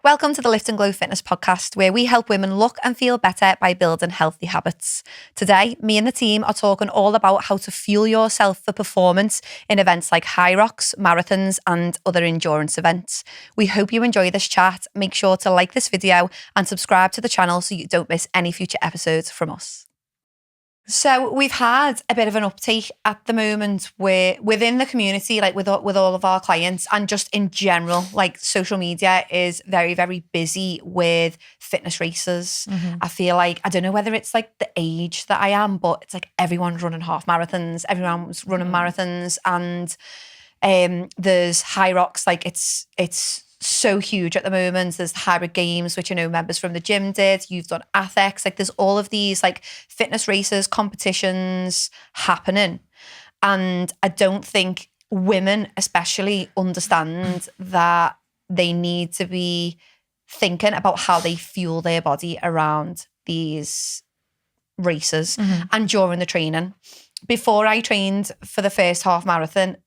Welcome to the Lift and Glow Fitness podcast, where we help women look and feel better by building healthy habits. Today, me and the team are talking all about how to fuel yourself for performance in events like Hyrox, marathons, and other endurance events. We hope you enjoy this chat. Make sure to like this video and subscribe to the channel so you don't miss any future episodes from us. So we've had a bit of an uptake at the moment where within the community, like with all of our clients and just in general, like social media is very, very busy with fitness races. I feel like, I don't know whether it's like the age that I am, but it's like everyone's running half marathons, everyone's running marathons, and there's Hyrox, like it's so huge at the moment. There's the hybrid games, which I know members from the gym did. You've done Athex. Like there's all of these like fitness races, competitions happening. And I don't think women especially understand that they need to be thinking about how they fuel their body around these races and during the training. Before I trained for the first half marathon,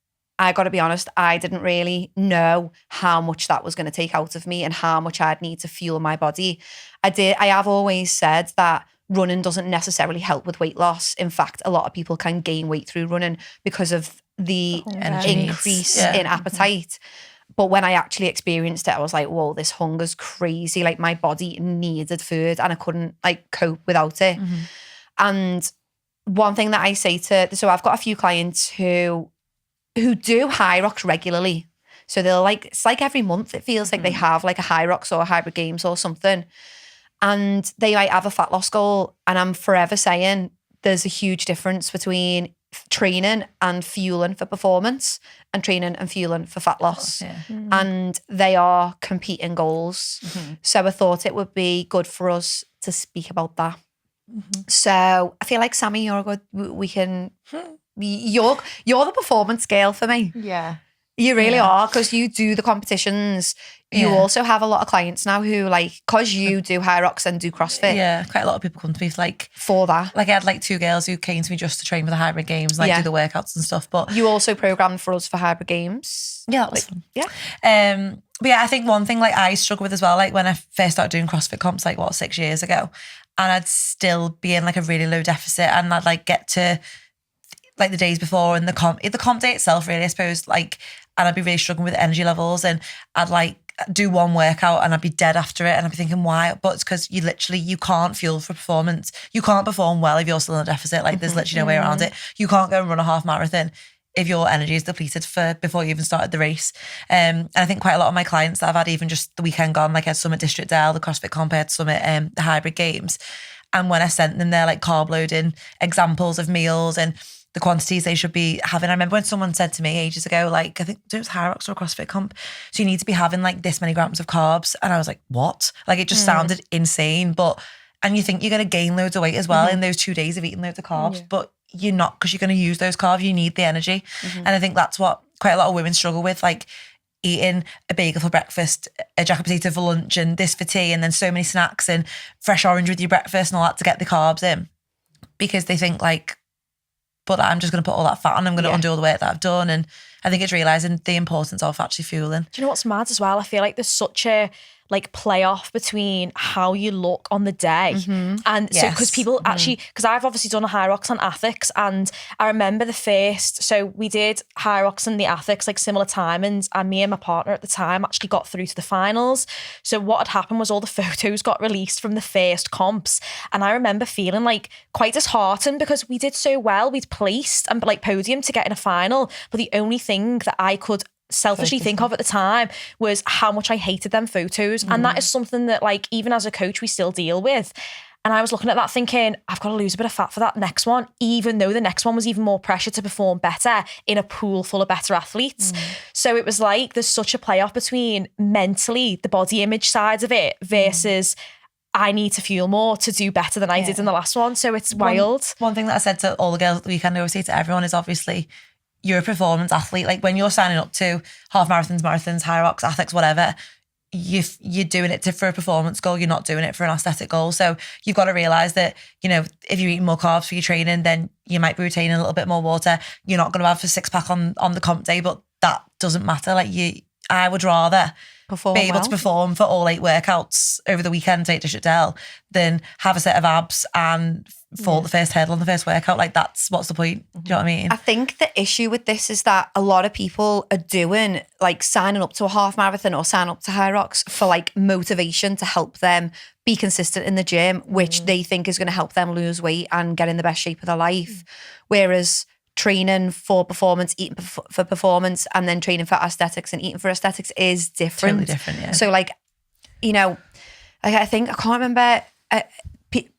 I got to be honest, I didn't really know how much that was going to take out of me and how much I'd need to fuel my body. I have always said that running doesn't necessarily help with weight loss. In fact, a lot of people can gain weight through running because of the increase in appetite. But when I actually experienced it, I was like, whoa, this hunger's crazy. Like my body needed food and I couldn't like cope without it. And one thing that I say so I've got a few clients who do Hyrox regularly. So they'll like, it's like every month it feels like they have like a Hyrox or a hybrid games or something. And they might have a fat loss goal. And I'm forever saying there's a huge difference between training and fueling for performance and training and fueling for fat loss. And they are competing goals. So I thought it would be good for us to speak about that. So I feel like Sammy, you're good. We can... You're the performance girl for me. Yeah. You really are, because you do the competitions. You also have a lot of clients now who like, because you do Hyrox and do CrossFit. Yeah, quite a lot of people come to me for that. Like I had like 2 girls who came to me just to train for the hybrid games, like do the workouts and stuff. But you also programmed for us for hybrid games. Yeah, that was fun. Yeah. But yeah, I think one thing like I struggle with as well, like when I first started doing CrossFit comps, like 6 years ago, and I'd still be in like a really low deficit, and I'd like get to like the days before and the comp day itself really, I suppose, like, and I'd be really struggling with energy levels, and I'd like do one workout and I'd be dead after it, and I'd be thinking why? But it's because you can't fuel for performance. You can't perform well if you're still in a deficit. Like there's literally no way around it. You can't go and run a half marathon if your energy is depleted before you even started the race. And I think quite a lot of my clients that I've had even just the weekend gone, like I had some at District Dale, the CrossFit Comp, I had some at the hybrid games. And when I sent them their like carb loading examples of meals and the quantities they should be having. I remember when someone said to me ages ago, like, I think it was Hyrox or a CrossFit comp, so you need to be having like this many grams of carbs. And I was like, what? Like it just sounded insane. And you think you're going to gain loads of weight as well in those 2 days of eating loads of carbs, but you're not, because you're going to use those carbs. You need the energy. And I think that's what quite a lot of women struggle with, like eating a bagel for breakfast, a jacket potato for lunch, and this for tea, and then so many snacks and fresh orange with your breakfast and all that to get the carbs in, because they think like, but I'm just going to put all that fat on. I'm going to undo all the work that I've done. And I think it's realising the importance of actually fueling. Do you know what's mad as well? I feel like there's such a like play off between how you look on the day. And so because people actually, because I've obviously done a Hyrox and Athex, and I remember so we did Hyrox and the Athex like similar timings, and me and my partner at the time actually got through to the finals. So what had happened was all the photos got released from the first comps, and I remember feeling like quite disheartened because we did so well. We'd placed and like podium to get in a final, but the only thing that I could selfishly think of at the time was how much I hated them photos. And that is something that like even as a coach we still deal with. And I was looking at that thinking, I've got to lose a bit of fat for that next one, even though the next one was even more pressure to perform better in a pool full of better athletes. So it was like there's such a play off between mentally the body image side of it versus I need to fuel more to do better than I did in the last one. So it's wild. One thing that I said to all the girls at the weekend, I always say to everyone, is obviously you're a performance athlete. Like when you're signing up to half marathons, Hyrox, Athex, whatever, you're doing it for a performance goal. You're not doing it for an aesthetic goal. So you've got to realise that, you know, if you're eating more carbs for your training, then you might be retaining a little bit more water. You're not going to have a 6-pack on the comp day, but that doesn't matter. Like I would rather be able well. to perform for all 8 workouts over the weekend, 8 dish at Dell, than have a set of abs and fall the first hurdle on the first workout. Like, what's the point? Do you know what I mean? I think the issue with this is that a lot of people are doing, like, signing up to a half marathon or sign up to Hyrox for, like, motivation to help them be consistent in the gym, which they think is going to help them lose weight and get in the best shape of their life. Whereas training for performance, eating for performance, and then training for aesthetics and eating for aesthetics is different. Totally different, yeah. So, like, you know, like, I can't remember,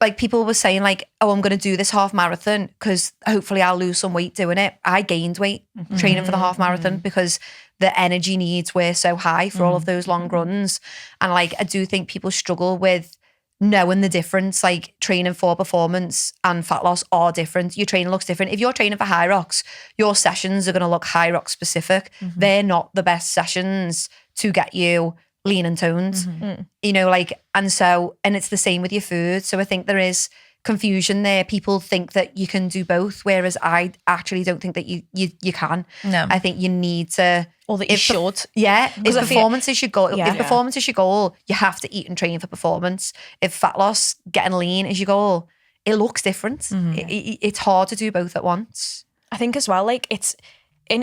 like, people were saying, like, oh, I'm going to do this half marathon because hopefully I'll lose some weight doing it. I gained weight training for the half marathon because the energy needs were so high for all of those long runs. And, like, I do think people struggle with knowing the difference. Like, training for performance and fat loss are different. Your training looks different. If you're training for Hyrox, your sessions are going to look Hyrox specific. They're not the best sessions to get you lean and toned, you know, like, and it's the same with your food. So I think there is confusion there. People think that you can do both, whereas I actually don't think that you can. No. I think you need to, or that you should. Yeah, if performance is your goal, Yeah. if performance is your goal, you have to eat and train for performance. If fat loss, getting lean is your goal, it looks different. It's hard to do both at once. I think as well, like, it's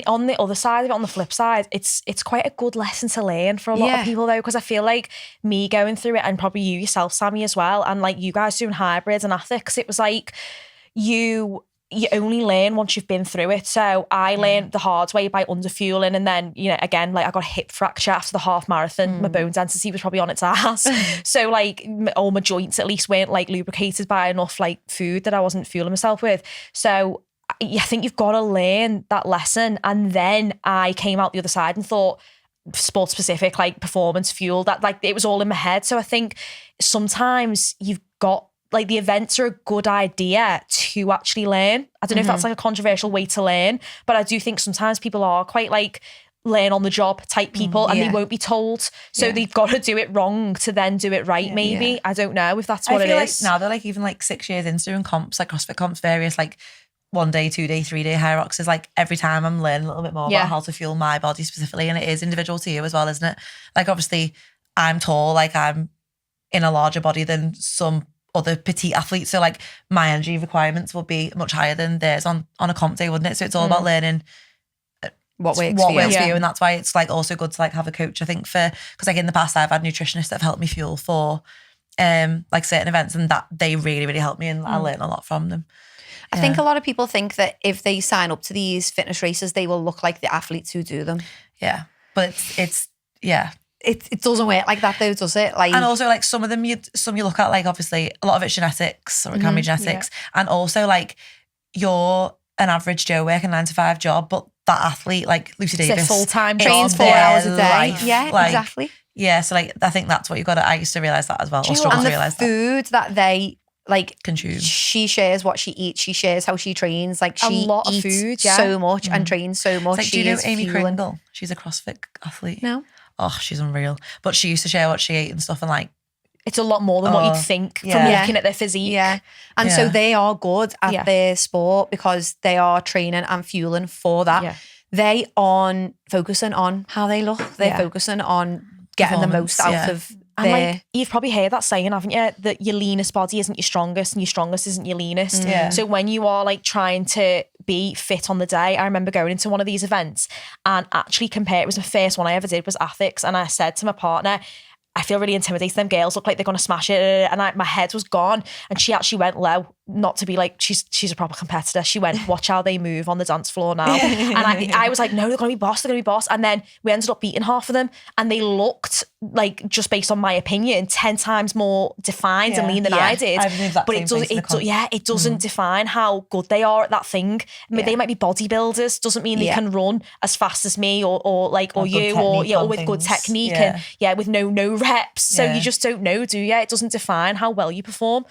on the other side of it, on the flip side, it's quite a good lesson to learn for a lot of people, though, because I feel like me going through it, and probably you yourself, Sammy, as well, and like you guys doing hybrids and ethics, it was like you only learn once you've been through it. So I learned the hard way by underfueling, and then, you know, again, like, I got a hip fracture after the half marathon. My bone density was probably on its ass. So, like, all my joints at least weren't, like, lubricated by enough, like, food that I wasn't fueling myself with. So I think you've got to learn that lesson. And then I came out the other side and thought, sport specific, like, performance fuel, that, like, it was all in my head. So I think sometimes you've got, like, the events are a good idea to actually learn. I don't know if that's, like, a controversial way to learn, but I do think sometimes people are quite, like, learn on the job type people, and they won't be told. So they've got to do it wrong to then do it right, maybe. Yeah. I don't know if that's what it is. I feel like now they're, like, even, like, 6 years into doing comps, like CrossFit comps, various, like, 1 day, 2 day, 3 day Hyrox, is like, every time I'm learning a little bit more about how to fuel my body specifically, and it is individual to you as well, isn't it? Like, obviously I'm tall, like, I'm in a larger body than some other petite athletes, so, like, my energy requirements will be much higher than theirs on a comp day, wouldn't it? So it's all about learning what works for you. And that's why it's, like, also good to, like, have a coach, I think, because, like, in the past I've had nutritionists that have helped me fuel for like, certain events, and that they really, really helped me, and I learned a lot from them. I think a lot of people think that if they sign up to these fitness races, they will look like the athletes who do them. Yeah. But it's It doesn't work like that, though, does it? Like, and also, like, some of them you look at, like, obviously a lot of it's genetics, or it can be genetics, and also, like, you're an average Joe working a 9-to-5 job, but that athlete, like Lucy Davis, it's a full-time trains job, 4 hours a day. Life. Yeah, like, exactly. Yeah, so, like, I think that's what you've got to, I used to realise that as well, or struggle to realise that. And the food that they, like, consume. She shares what she eats. She shares how she trains. Like, she a lot eats of food, so much and trains so much. Like, do you know Amy Kringle? She's a CrossFit athlete. No. Oh, she's unreal. But she used to share what she ate and stuff, and, like, it's a lot more than what you'd think from looking at their physique. Yeah. And so they are good at their sport because they are training and fueling for that. Yeah. They aren't focusing on how they look. They're focusing on getting the most out of and, like, you've probably heard that saying, haven't you? That your leanest body isn't your strongest, and your strongest isn't your leanest. Yeah. So when you are, like, trying to be fit on the day, I remember going into one of these events and actually it was the first one I ever did was ethics, and I said to my partner, I feel really intimidated. Them girls look like they're going to smash it. And my head was gone. And she actually went low, not to be like, she's a proper competitor. She went, watch how they move on the dance floor now. And I was like, no, they're going to be boss. They're going to be boss. And then we ended up beating half of them. And they looked, like, just based on my opinion, 10 times more defined and lean than I did. But it doesn't define how good they are at that thing. I mean, they might be bodybuilders. Doesn't mean they can run as fast as me or you or with good technique and with no reps. So you just don't know, do you? It doesn't define how well you perform.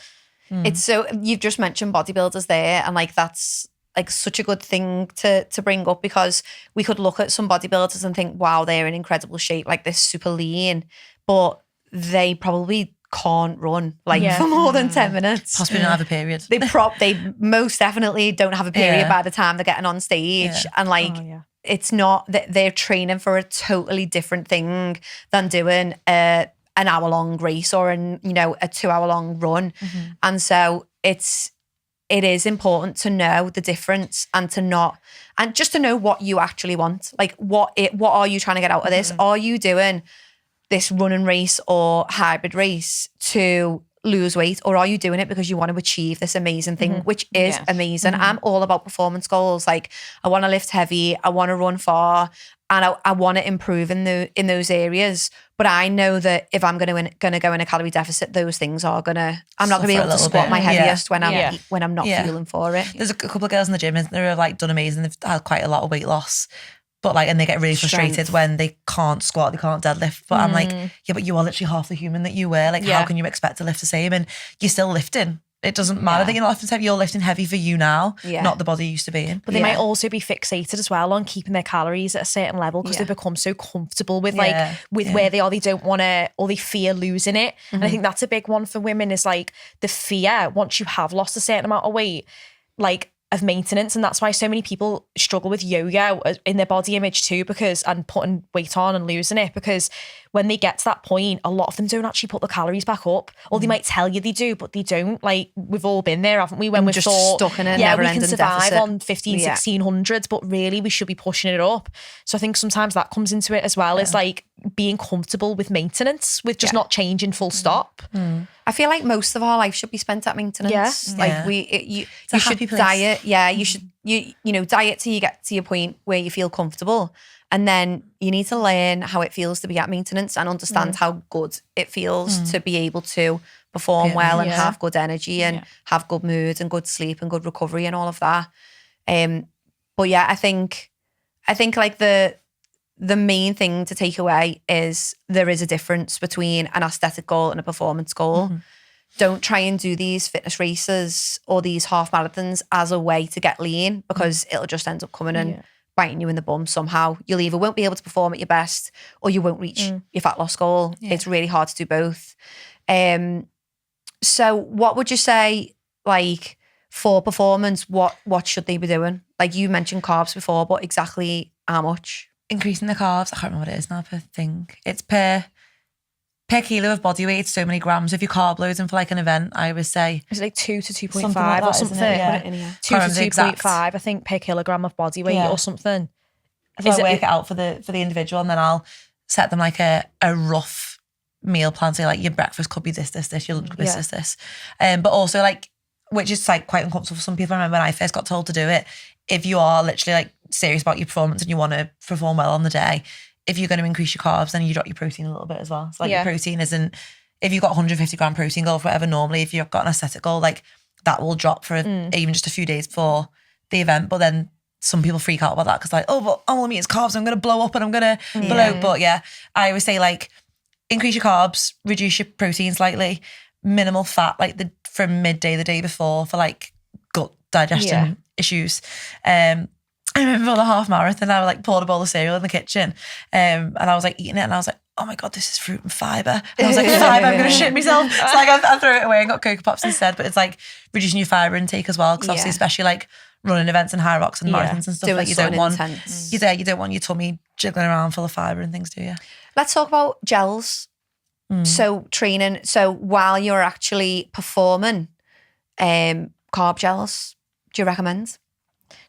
It's so, you've just mentioned bodybuilders there, and, like, that's, like, such a good thing to bring up, because we could look at some bodybuilders and think, wow, they're in incredible shape, like, they're super lean, but they probably can't run, like, for more than 10 minutes. Possibly don't have a period. They most definitely don't have a period by the time they're getting on stage, and, like, it's not that they're training for a totally different thing than doing an hour-long race or a 2-hour-long run. And so it is important to know the difference and just to know what you actually want. Like what are you trying to get out of this? Are you doing this running race or hybrid race to lose weight, or are you doing it because you want to achieve this amazing thing, which is amazing? I'm all about performance goals. Like I want to lift heavy, I want to run far, and I want to improve in those areas. But I know that if I'm going to go in a calorie deficit, those things I'm not going to be able to squat my heaviest when I'm not feeling for it. There's a couple of girls in the gym that have like done amazing. They've had quite a lot of weight loss. But like, and they get really frustrated when they can't squat, they can't deadlift. But I'm like, yeah, but you are literally half the human that you were. Like, how can you expect to lift the same? And you're still lifting. It doesn't matter that you're not lifting heavy. You're lifting heavy for you now, not the body you used to be in. But they might also be fixated as well on keeping their calories at a certain level because they've become so comfortable with where they are. They don't want to, or they fear losing it. And I think that's a big one for women, is like the fear once you have lost a certain amount of weight, like of maintenance. And that's why so many people struggle with yo-yo in their body image too, and putting weight on and losing it, because when they get to that point, a lot of them don't actually put the calories back up, or they might tell you they do, but they don't. Like, we've all been there, haven't we, when we've just thought, stuck in a we can never-ending survive deficit on 1600s, but really we should be pushing it up. So I think sometimes that comes into it as well, is like being comfortable with maintenance, with just not changing full stop. I feel like most of our life should be spent at maintenance. Like you should diet. Yeah, you should diet till you get to your point where you feel comfortable, and then you need to learn how it feels to be at maintenance and understand how good it feels to be able to perform well and have good energy and have good mood and good sleep and good recovery and all of that. But yeah, I think like the main thing to take away is there is a difference between an aesthetic goal and a performance goal. Don't try and do these fitness races or these half marathons as a way to get lean, because it'll just end up coming and biting you in the bum somehow. You'll either won't be able to perform at your best, or you won't reach your fat loss goal. It's really hard to do both. So what would you say, like, for performance, what should they be doing? Like, you mentioned carbs before, but exactly how much? Increasing the carbs. I can't remember what it is now per thing. It's per kilo of body weight, so many grams. If you're carb loading for like an event, I would say it's like 2 to 2.5 something like that, or something. Yeah. 2 to 2.5, I think, per kilogram of body weight or something. So I work it out for the individual, and then I'll set them like a rough meal plan. So like your breakfast could be this, your lunch could be this. But also like, which is like quite uncomfortable for some people. I remember when I first got told to do it, if you are literally like serious about your performance and you want to perform well on the day, if you're going to increase your carbs, then you drop your protein a little bit as well. So like your protein isn't, if you've got 150 gram protein goal for whatever, normally if you've got an aesthetic goal, like that will drop for even just a few days before the event. But then some people freak out about that because like, oh, but all I mean is carbs, I'm going to blow up and I'm going to blow. But yeah, I always say like, increase your carbs, reduce your protein slightly, minimal fat, like from midday the day before for like gut digestion issues. I remember the half marathon, I like poured a bowl of cereal in the kitchen and I was like eating it and I was like, oh my God, this is fruit and fibre. And I was like, fibre, I'm going to shit myself. So like I threw it away and got Cocoa Pops instead. But it's like reducing your fibre intake as well, because obviously especially like running events and Hyrox and marathons and stuff, like you don't want your tummy jiggling around full of fibre and things, do you? Let's talk about gels. So training, so while you're actually performing, carb gels, do you recommend?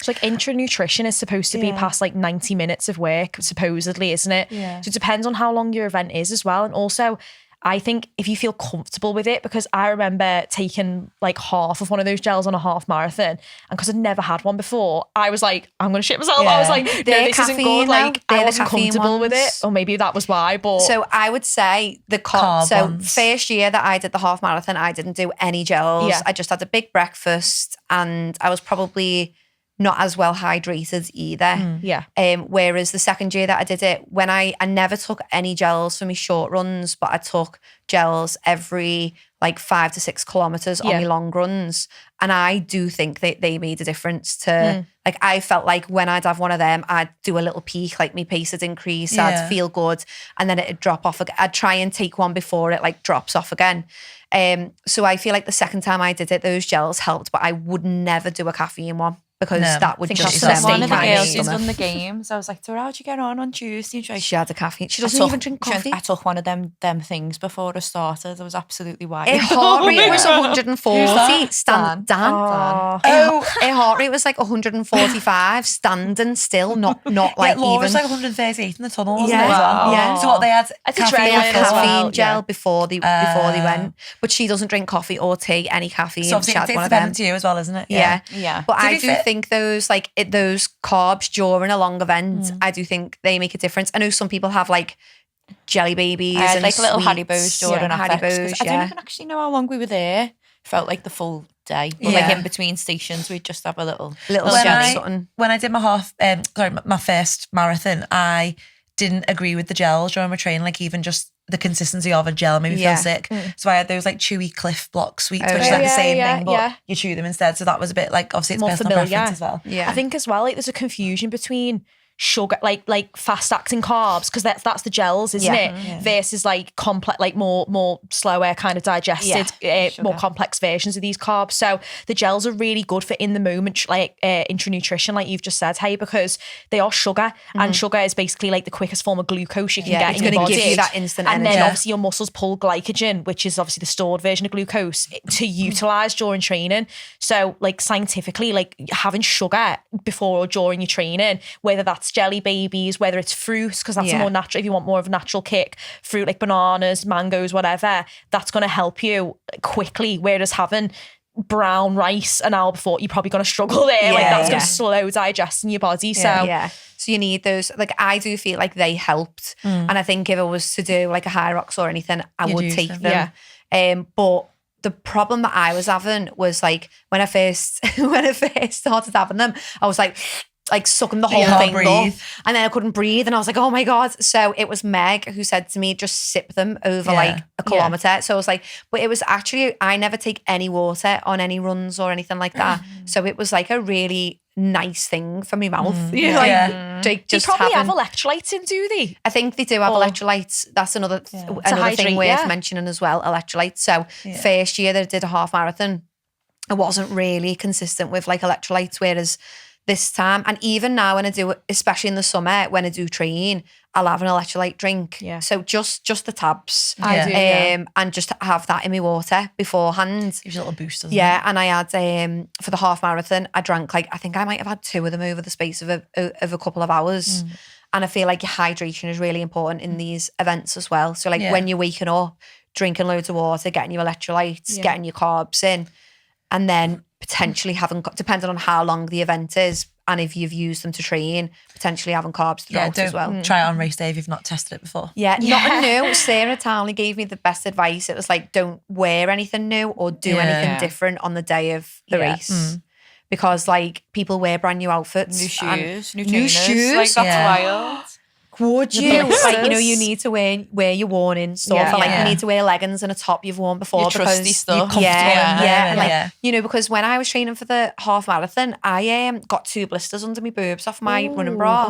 So like intra-nutrition is supposed to be past like 90 minutes of work, supposedly, isn't it? Yeah. So it depends on how long your event is as well. And also, I think if you feel comfortable with it, because I remember taking like half of one of those gels on a half marathon, and because I'd never had one before, I was like, I'm going to shit myself. I was like, no, this isn't good. Like, I wasn't comfortable with it. Or maybe that was why, but... So I would say the carb ones. First year that I did the half marathon, I didn't do any gels. I just had a big breakfast and I was probably not as well hydrated either. Whereas the second year that I did it, when I never took any gels for my short runs, but I took gels every like 5 to 6 kilometers on my long runs. And I do think that they made a difference to, like, I felt like when I'd have one of them, I'd do a little peak, like my pace would increase, I'd feel good, and then it'd drop off again. I'd try and take one before it like drops off again. So I feel like the second time I did it, those gels helped, but I would never do a caffeine one. because No. that would think just that's send the me mistake One of the Right. girls crazy. who's done the games, I was like, so how'd you get on Tuesday? And she's like, She had a caffeine. She I doesn't took- even drink she went, coffee. I took one of them things before I started. I was absolutely wild. Her heart rate was 140. Dan. Her heart rate was like 145, standing still, not like Laura was even. like 138 in the tunnel, wasn't Yeah, it? As well? yeah. So what they had It's a caffeine training They had as well, caffeine gel yeah. before they went, but she doesn't drink coffee or tea, any caffeine. So obviously She had it's one of them. dependent to you as well, isn't it? Yeah. Yeah. But To I be do fair- think those those carbs during a long event, I do think they make a difference. I know some people have like jelly babies I had and like little sweets. Haribos during Haribos, Haribos. I don't even actually know how long we were there. Felt like the full day. But like Yeah. in between stations, we'd just have a little little When jelly I- something. When I did my first marathon, I didn't agree with the gels during my training, like even just the consistency of a gel made me Yeah. feel sick. So I had those like chewy Cliff Block sweets, Oh, which is yeah. like the same Yeah, thing, but yeah. you chew them instead. So that was a bit like, obviously it's More personal familiar. preference as well. Yeah. I think as well, like there's a confusion between sugar, like fast acting carbs, because that's the gels, isn't Yeah. it? Versus like complex, like more slower kind of digested, more complex versions of these carbs. So the gels are really good for in the moment, like intra-nutrition, like you've just said, hey, because they are sugar, and sugar is basically like the quickest form of glucose you can Yeah, get it's in your gonna body. give you that instant and energy. then obviously your muscles pull glycogen, which is obviously the stored version of glucose, to utilize during training. So like scientifically, like having sugar before or during your training, whether that's jelly babies, whether it's fruit, because that's a Yeah. more natural, if you want more of a natural kick, fruit like bananas, mangoes, whatever, that's going to help you quickly. Whereas having brown rice an hour before, you're probably going to struggle there. Like that's going to slow digesting your body. So yeah. So you need those. Like I do feel like they helped, and I think if I was to do like a Hyrox or anything, I You'd would use take them. them. But the problem that I was having was like when I first started having them, I was like sucking the whole can't thing breathe. up, and then I couldn't breathe, and I was like, oh my god. So it was Meg who said to me, just sip them over like a kilometre. So I was like, but it was actually, I never take any water on any runs or anything like that. So it was like a really nice thing for my mouth. You know, like they just probably have having, electrolytes in, do they? I think they do have electrolytes. That's another hydrate, thing worth yeah. mentioning as well, electrolytes. So first year that I did a half marathon, I wasn't really consistent with like electrolytes, whereas this time, and even now when I do it, especially in the summer when I do train, I'll have an electrolyte drink. Yeah. So just the tabs. I do, yeah. And just have that in my water beforehand. Gives you a little boost, doesn't Yeah, and I had for the half marathon, I drank like, I think I might have had 2 of them over the space of a couple of hours. And I feel like your hydration is really important in these events as well. So like when you're waking up, drinking loads of water, getting your electrolytes, getting your carbs in, and then potentially having, depending on how long the event is and if you've used them to train, potentially having carbs throughout don't as well. try it on race day if you've not tested it before. Yeah, nothing new. Sarah Townley gave me the best advice. It was like, don't wear anything new or do anything different on the day of the race. Because like people wear brand new outfits. New shoes, new new trainers. shoes. Like that's Yeah. wild. Would you? blisters. Like, you know, you need to wear your worn in stuff. Yeah. Or like Yeah. you need to wear leggings and a top you've worn before. Your trusty because stuff. you're comfortable Yeah. in. Yeah. And like, Yeah. you know, because when I was training for the half marathon, I got 2 blisters under my boobs off my running bra.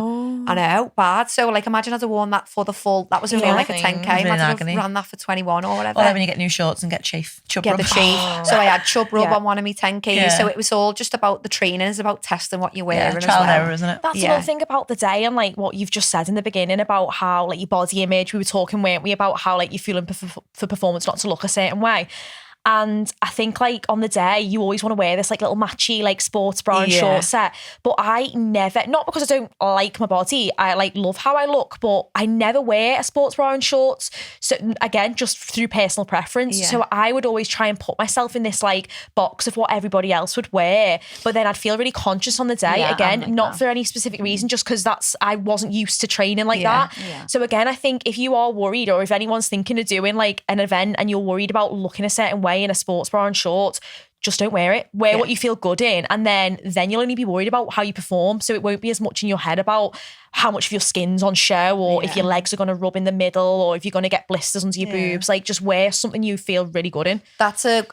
I know, bad. So like imagine I'd have worn that for the full, that was only like a 10k. Really Imagine I'd agony. have ran that for 21 or whatever. Or like when you get new shorts and get chub Get rub. the shape. So I had chub rub Yeah. on one of my 10Ks. Yeah. So it was all just about the training. It's about testing what you're wearing as trial well. and error, isn't it? That's Yeah. another thing about the day, and like what you've just said in the beginning about how like your body image, we were talking, weren't we, about how like you're feeling for performance not to look a certain way. And I think like on the day, you always want to wear this like little matchy like sports bra and short set. But I never, not because I don't like my body, I like love how I look, but I never wear a sports bra and shorts. So again, just through personal preference. Yeah. So I would always try and put myself in this like box of what everybody else would wear. But then I'd feel really conscious on the day. Yeah, Again, I'm like not that. for any specific reason, just because I wasn't used to training like Yeah. that. Yeah. So again, I think if you are worried, or if anyone's thinking of doing like an event and you're worried about looking a certain way in a sports bra and shorts, just don't wear it. Wear what you feel good in, and then you'll only be worried about how you perform. So it won't be as much in your head about how much of your skin's on show, or if your legs are going to rub in the middle, or if you're going to get blisters under your boobs. Like just wear something you feel really good in. That's a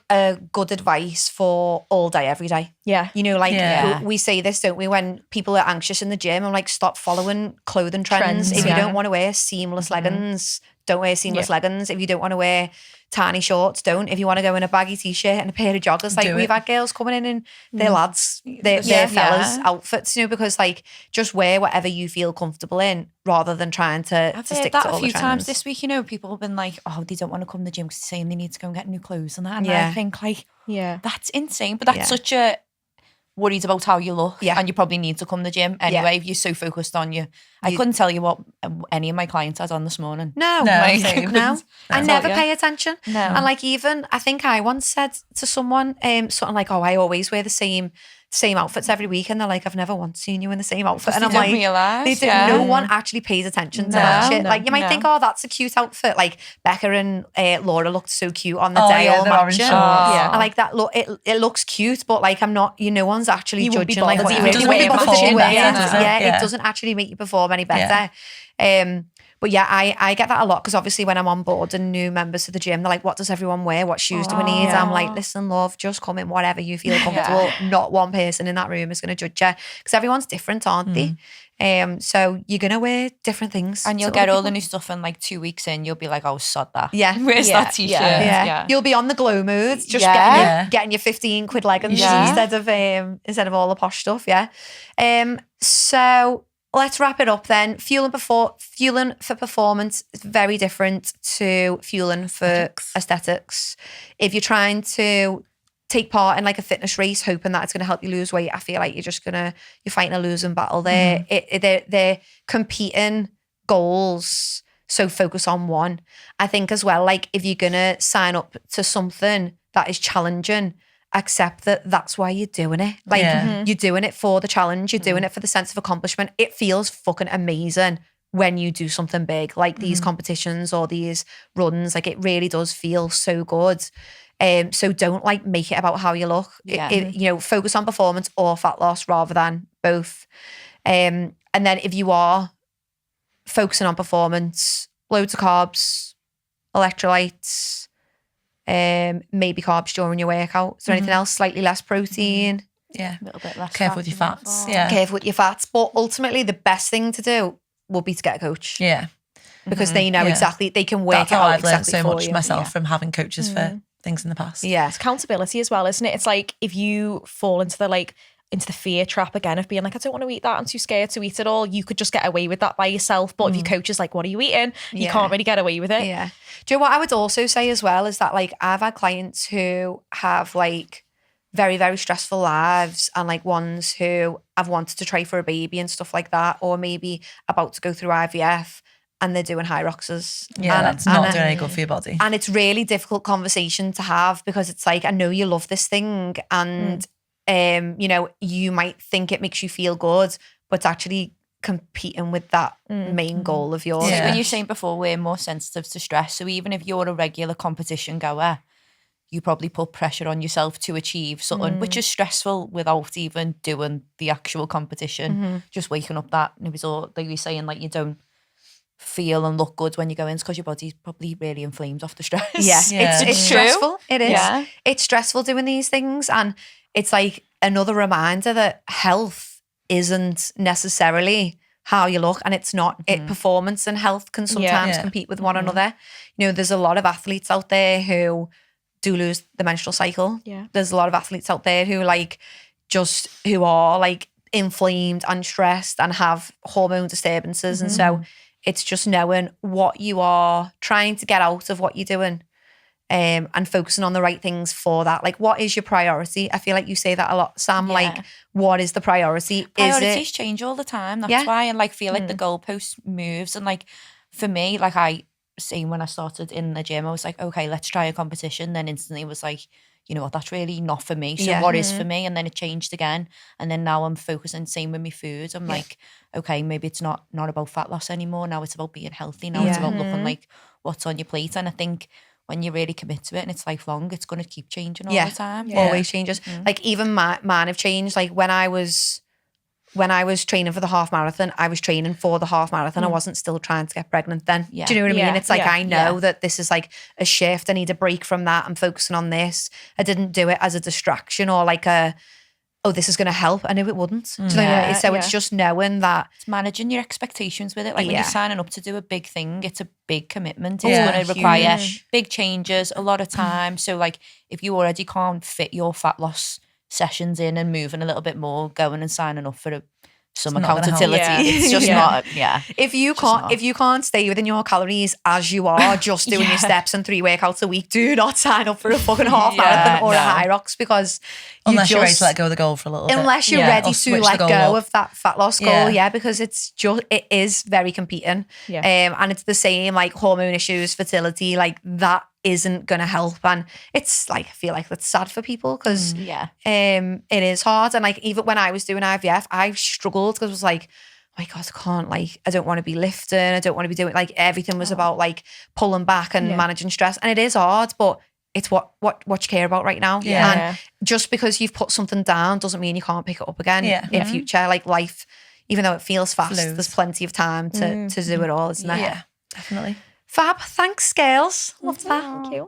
good advice for all day, every day. Yeah. You know, like Yeah. we say this, don't we, when people are anxious in the gym? I'm like, stop following clothing trends. Trends, If you yeah. don't want to wear seamless leggings, don't wear seamless leggings. If you don't want to wear tiny shorts, don't. If you want to go in a baggy t-shirt and a pair of joggers, like we've had girls coming in their lads, their fellas outfits, because like just wear whatever you feel comfortable in rather than trying to stick to all the trends. A few times this week, people have been like, oh, they don't want to come to the gym because they're saying they need to go and get new clothes and that. And I think like, that's insane. But that's such a worried about how you look, and you probably need to come to the gym anyway if you're so focused on you. I couldn't tell you what any of my clients had on this morning. No. I never pay attention. No. And like even, I think I once said to someone something like, oh, I always wear the same outfits every week, and they're like, I've never once seen you in the same outfit. And I'm like, realize, no one actually pays attention to that shit. Like you might think, oh, that's a cute outfit. Like Becca and Laura looked so cute on the day, all matching. And like that look, it looks cute, but like I'm not, no one's actually judging like what it doesn't actually make you perform any better. But yeah, I get that a lot, because obviously when I'm on board and new members to the gym, they're like, what does everyone wear? What shoes do we need? I'm like, listen, love, just come in whatever you feel comfortable. Not one person in that room is going to judge you, because everyone's different, aren't they? So you're going to wear different things. And you'll get all the new stuff, and like 2 weeks in, you'll be like, oh, sod that. Yeah. Where's that t-shirt? Yeah. You'll be on the glow mood, just getting your 15 quid leggings instead of all the posh stuff. Yeah. So let's wrap it up then. Fueling for performance is very different to fueling for aesthetics. If you're trying to take part in like a fitness race, hoping that it's going to help you lose weight, I feel like you're fighting a losing battle there. They're competing goals, so focus on one. I think as well, like if you're going to sign up to something that is challenging, accept that that's why you're doing it. Like you're doing it for the challenge. You're doing it for the sense of accomplishment. It feels fucking amazing when you do something big, like these competitions or these runs. Like it really does feel so good. So don't like make it about how you look. Focus on performance or fat loss rather than both. And then if you are focusing on performance, loads of carbs, electrolytes, maybe carbs during your workout. Is there anything else? Slightly less protein. Yeah. A little bit less careful with your fats. Yeah. Careful with your fats. But ultimately the best thing to do will be to get a coach. Yeah. Because they know exactly, they can work That's how I've learned exactly so much you. myself from having coaches for things in the past. Yeah. It's accountability as well, isn't it? It's like if you fall into the fear trap again of being like, I don't want to eat that, I'm too scared to eat it all, you could just get away with that by yourself. But if your coach is like, what are you eating? You can't really get away with it. Yeah. Do you know what I would also say as well is that like I've had clients who have like very, very stressful lives, and like ones who have wanted to try for a baby and stuff like that, or maybe about to go through IVF, and they're doing Hyroxes. Yeah, that's not doing any good for your body. And it's really difficult conversation to have, because it's like, I know you love this thing, and you might think it makes you feel good, but it's actually competing with that main goal of yours. When you were saying before, we're more sensitive to stress. So even if you're a regular competition goer, you probably put pressure on yourself to achieve something, which is stressful without even doing the actual competition. Just waking up that, and it was all like you were saying, like you don't feel and look good when you go in, because your body's probably really inflamed off the stress. It's stressful. It is. It's stressful doing these things, and it's like another reminder that health isn't necessarily how you look, and it's not. Performance and health can sometimes compete with one another. There's a lot of athletes out there who do lose the menstrual cycle. There's a lot of athletes out there who who are like inflamed and stressed and have hormone disturbances, and so it's just knowing what you are trying to get out of what you're doing, and focusing on the right things for that. Like, what is your priority? I feel like you say that a lot, Sam. Like, what is the priority? Priorities change all the time. That's why, and like feel like the goalpost moves. And like for me, like I seen when I started in the gym, I was like, okay, let's try a competition. Then instantly was like, you know what, that's really not for me. So what is for me? And then it changed again. And then now I'm focusing, same with my food. I'm like, okay, maybe it's not about fat loss anymore. Now it's about being healthy. Now it's about looking like what's on your plate. And I think when you really commit to it and it's lifelong, it's going to keep changing all the time. Always changes. Like even mine have changed. Like when I was training for the half marathon, I was training for the half marathon. I wasn't still trying to get pregnant then. Do you know what I mean? It's like, I know that this is like a shift. I need a break from that. I'm focusing on this. I didn't do it as a distraction or like a oh, this is going to help. I knew it wouldn't. Do you know what I mean? So it's just knowing that. It's managing your expectations with it. Like when you're signing up to do a big thing, it's a big commitment. It's Yeah. going to require big changes, a lot of time. So like if you already can't fit your fat loss sessions in and moving a little bit more, going and signing up for some accountability. It's just not, If you can't stay within your calories as you are, just doing your steps and 3 workouts a week, do not sign up for a fucking half marathon or a Hyrox, because unless you're ready to let go of the goal for a little bit. Unless you're ready to let go of that fat loss goal, because it is very competing. And it's the same, like hormone issues, fertility, like that isn't going to help. And it's like, I feel like that's sad for people because it is hard. And like, even when I was doing IVF, I struggled because it was like, oh my God, I don't want to be lifting. I don't want to be doing, like, everything was about like pulling back and managing stress. And it is hard, but it's what you care about right now. And just because you've put something down doesn't mean you can't pick it up again in future. Like life, even though it feels fast, there's plenty of time to do it all, isn't there? Yeah, definitely. Fab. Thanks, girls. Love that. Thank you.